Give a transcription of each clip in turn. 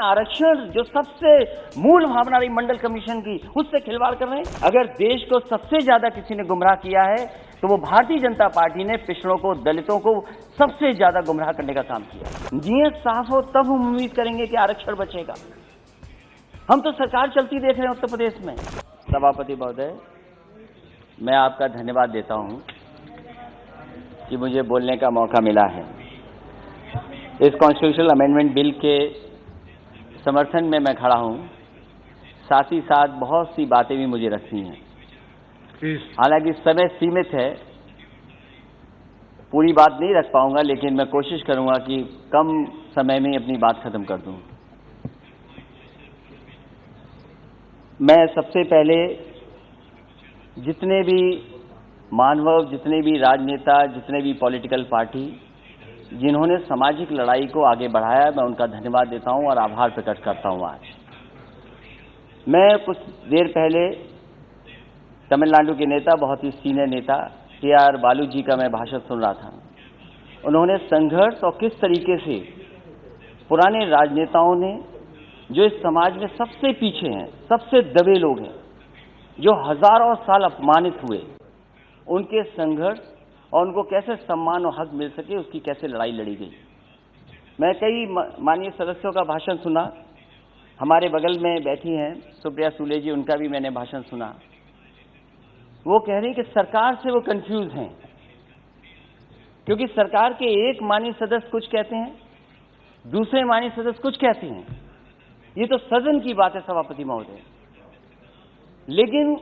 आरक्षण जो सबसे मूल भावना रही मंडल कमीशन की, उससे खिलवाड़ कर रहे हैं। अगर देश को सबसे ज्यादा किसी ने गुमराह किया है तो वो भारतीय जनता पार्टी ने पिछड़ों को, दलितों को सबसे ज्यादा गुमराह करने का काम किया। नीयत साफ हो तब हम उम्मीद करेंगे कि आरक्षण बचेगा। हम तो सरकार चलती देख रहे हैं उत्तर प्रदेश में। सभापति महोदय, मैं आपका धन्यवाद देता हूं कि मुझे बोलने का मौका मिला है। इस कॉन्स्टिट्यूशनल अमेंडमेंट बिल के समर्थन में मैं खड़ा हूं। साथ ही साथ बहुत सी बातें भी मुझे रखनी हैं। हालांकि समय सीमित है, पूरी बात नहीं रख पाऊंगा, लेकिन मैं कोशिश करूंगा कि कम समय में अपनी बात खत्म कर दूं। मैं सबसे पहले जितने भी मानव, जितने भी राजनेता, जितने भी पॉलिटिकल पार्टी जिन्होंने सामाजिक लड़ाई को आगे बढ़ाया, मैं उनका धन्यवाद देता हूं और आभार प्रकट करता हूं। आज मैं कुछ देर पहले तमिलनाडु के नेता, बहुत ही सीनियर नेता T.R. बालू जी का मैं भाषण सुन रहा था। उन्होंने संघर्ष और किस तरीके से पुराने राजनेताओं ने, जो इस समाज में सबसे पीछे हैं, सबसे दबे लोग हैं, जो हजारों साल अपमानित हुए, उनके संघर्ष और उनको कैसे सम्मान और हक मिल सके, उसकी कैसे लड़ाई लड़ी गई। मैं कई माननीय सदस्यों का भाषण सुना। हमारे बगल में बैठी हैं सुप्रिया सुले जी, उनका भी मैंने भाषण सुना। वो कह रही कि सरकार से वो कंफ्यूज हैं, क्योंकि सरकार के एक माननीय सदस्य कुछ कहते हैं, दूसरे माननीय सदस्य कुछ कहते हैं। ये तो सदन की बात है सभापति महोदय। लेकिन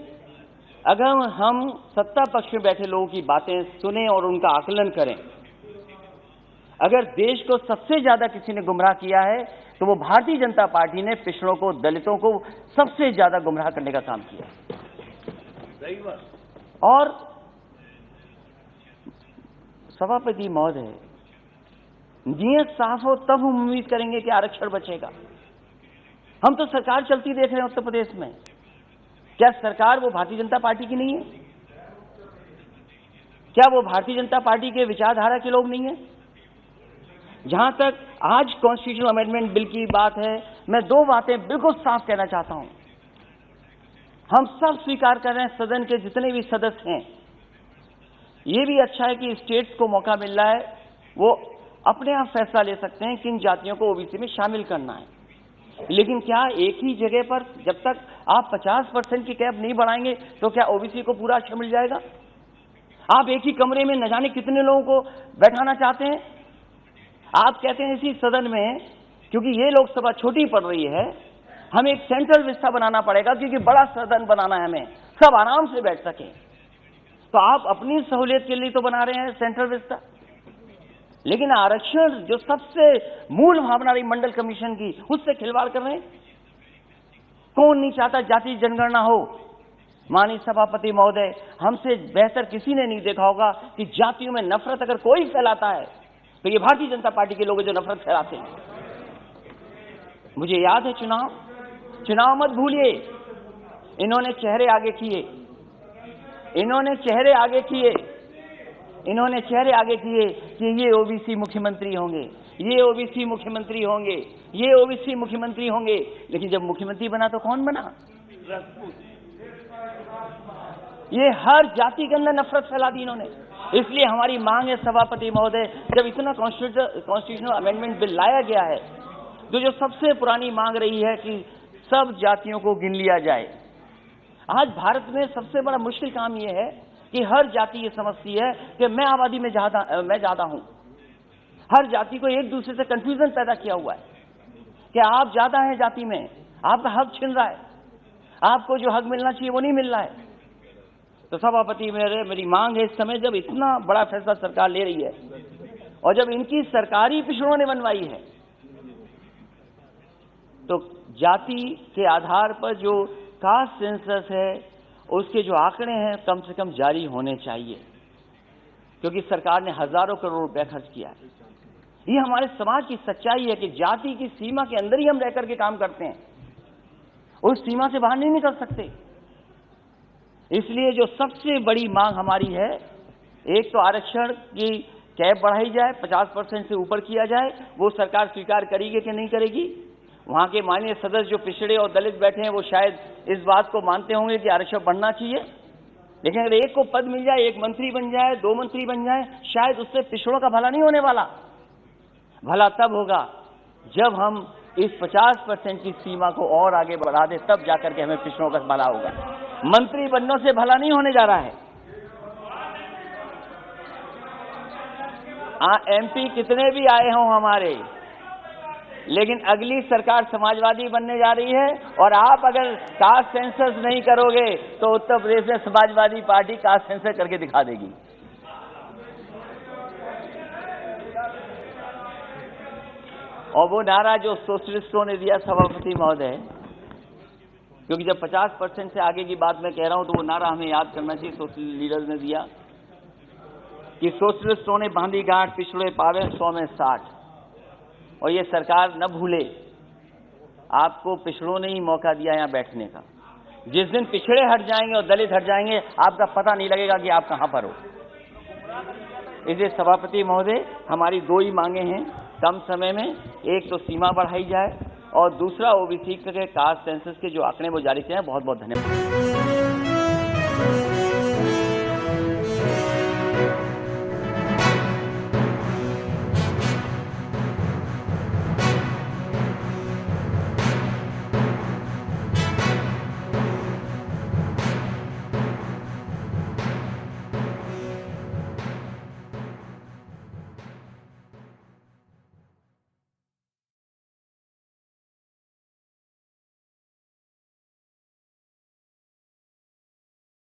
अगर हम सत्ता पक्ष में बैठे लोगों की बातें सुने और उनका आकलन करें, अगर देश को सबसे ज्यादा किसी ने गुमराह किया है तो वो भारतीय जनता पार्टी ने पिछड़ों को, दलितों को सबसे ज्यादा गुमराह करने का काम किया। और सभापति महोदय, नीयत साफ हो तब हम उम्मीद करेंगे कि आरक्षण बचेगा। हम तो सरकार चलती देख रहे हैं उत्तर प्रदेश में। क्या सरकार वो भारतीय जनता पार्टी की नहीं है? क्या वो भारतीय जनता पार्टी के विचारधारा के लोग नहीं है? जहां तक आज कॉन्स्टिट्यूशनल अमेंडमेंट बिल की बात है, मैं दो बातें बिल्कुल साफ कहना चाहता हूं। हम सब स्वीकार कर रहे हैं, सदन के जितने भी सदस्य हैं, ये भी अच्छा है कि स्टेट्स को मौका मिल रहा है, वो अपने आप फैसला ले सकते हैं किन जातियों को ओबीसी में शामिल करना है। लेकिन क्या एक ही जगह पर जब तक आप 50% की कैप नहीं बढ़ाएंगे तो क्या ओबीसी को पूरा आरक्षण मिल जाएगा? आप एक ही कमरे में न जाने कितने लोगों को बैठाना चाहते हैं। आप कहते हैं इसी सदन में, क्योंकि ये लोकसभा छोटी पड़ रही है, हमें एक सेंट्रल विस्टा बनाना पड़ेगा, क्योंकि बड़ा सदन बनाना है हमें, सब आराम से बैठ सके। तो आप अपनी सहूलियत के लिए तो बना रहे हैं सेंट्रल विस्टा, लेकिन आरक्षण जो सबसे मूल भावना रही मंडल कमीशन की, उससे खिलवाड़ कर रहे हैं। कौन नहीं चाहता जाति जनगणना हो? माननीय सभापति महोदय, हमसे बेहतर किसी ने नहीं देखा होगा कि जातियों में नफरत अगर कोई फैलाता है तो ये भारतीय जनता पार्टी के लोग जो नफरत फैलाते हैं। मुझे याद है चुनाव मत भूलिए, इन्होंने चेहरे आगे किए, इन्होंने चेहरे आगे किए कि ये ओबीसी मुख्यमंत्री होंगे, ये ओबीसी मुख्यमंत्री होंगे, ये ओबीसी मुख्यमंत्री होंगे। लेकिन जब मुख्यमंत्री बना तो कौन बना? ये हर जाति के अंदर नफरत फैला दी इन्होंने। इसलिए हमारी मांग है सभापति महोदय, जब इतना कॉन्स्टिट्यूशनल अमेंडमेंट बिल लाया गया है, तो जो सबसे पुरानी मांग रही है कि सब जातियों को गिन लिया जाए। आज भारत में सबसे बड़ा मुश्किल काम यह है कि हर जाति ये समझती है कि मैं आबादी में ज्यादा हूं। हर जाति को एक दूसरे से कंफ्यूजन पैदा किया हुआ है कि आप ज्यादा हैं जाति में, आपका हक छिन रहा है, आपको जो हक मिलना चाहिए वो नहीं मिल रहा है। तो सभापति मेरी मांग है, इस समय जब इतना बड़ा फैसला सरकार ले रही है और जब इनकी सरकारी पिछड़ों ने बनवाई है, तो जाति के आधार पर जो कास्ट सेंसस है, उसके जो आंकड़े हैं कम से कम जारी होने चाहिए, क्योंकि सरकार ने हजारों करोड़ रुपए खर्च किया है। ये हमारे समाज की सच्चाई है कि जाति की सीमा के अंदर ही हम रहकर के काम करते हैं, उस सीमा से बाहर नहीं निकल सकते। इसलिए जो सबसे बड़ी मांग हमारी है, एक तो आरक्षण की कैप बढ़ाई जाए, 50% से ऊपर किया जाए, वो सरकार स्वीकार करेगी कि नहीं करेगी, वहां के माननीय सदस्य जो पिछड़े और दलित बैठे हैं वो शायद इस बात को मानते होंगे कि आरक्षण बढ़ना चाहिए, लेकिन अगर एक को पद मिल जाए, एक मंत्री बन जाए, 2 मंत्री बन जाए, शायद उससे पिछड़ों का भला नहीं होने वाला। भला तब होगा जब हम इस 50% की सीमा को और आगे बढ़ा दे, तब जाकर के हमें पिछड़ों का भला होगा। मंत्री बनने से भला नहीं होने जा रहा है। एमपी कितने भी आए हों हमारे, लेकिन अगली सरकार समाजवादी बनने जा रही है, और आप अगर कास्ट सेंसस नहीं करोगे तो उत्तर प्रदेश में समाजवादी पार्टी कास्ट सेंसस करके दिखा देगी। और वो नारा जो सोशलिस्टों ने दिया, सभापति महोदय, क्योंकि जब 50% से आगे की बात मैं कह रहा हूं तो वो नारा हमें याद करना चाहिए। सोशलिस्ट लीडर्स ने दिया कि सोशलिस्टों ने बांधी गांठ, पिछड़े पावे 100 में 60। और ये सरकार न भूले, आपको पिछड़ों ने ही मौका दिया यहां बैठने का। जिस दिन पिछड़े हट जाएंगे और दलित हट जाएंगे, आपका पता नहीं लगेगा कि आप कहां पर हो। इसलिए सभापति महोदय, हमारी 2 ही मांगे हैं कम समय में। एक तो सीमा बढ़ाई जाए, और दूसरा ओबीसी के कास्ट सेंसस के जो आंकड़े वो जारी किए हैं। बहुत बहुत धन्यवाद।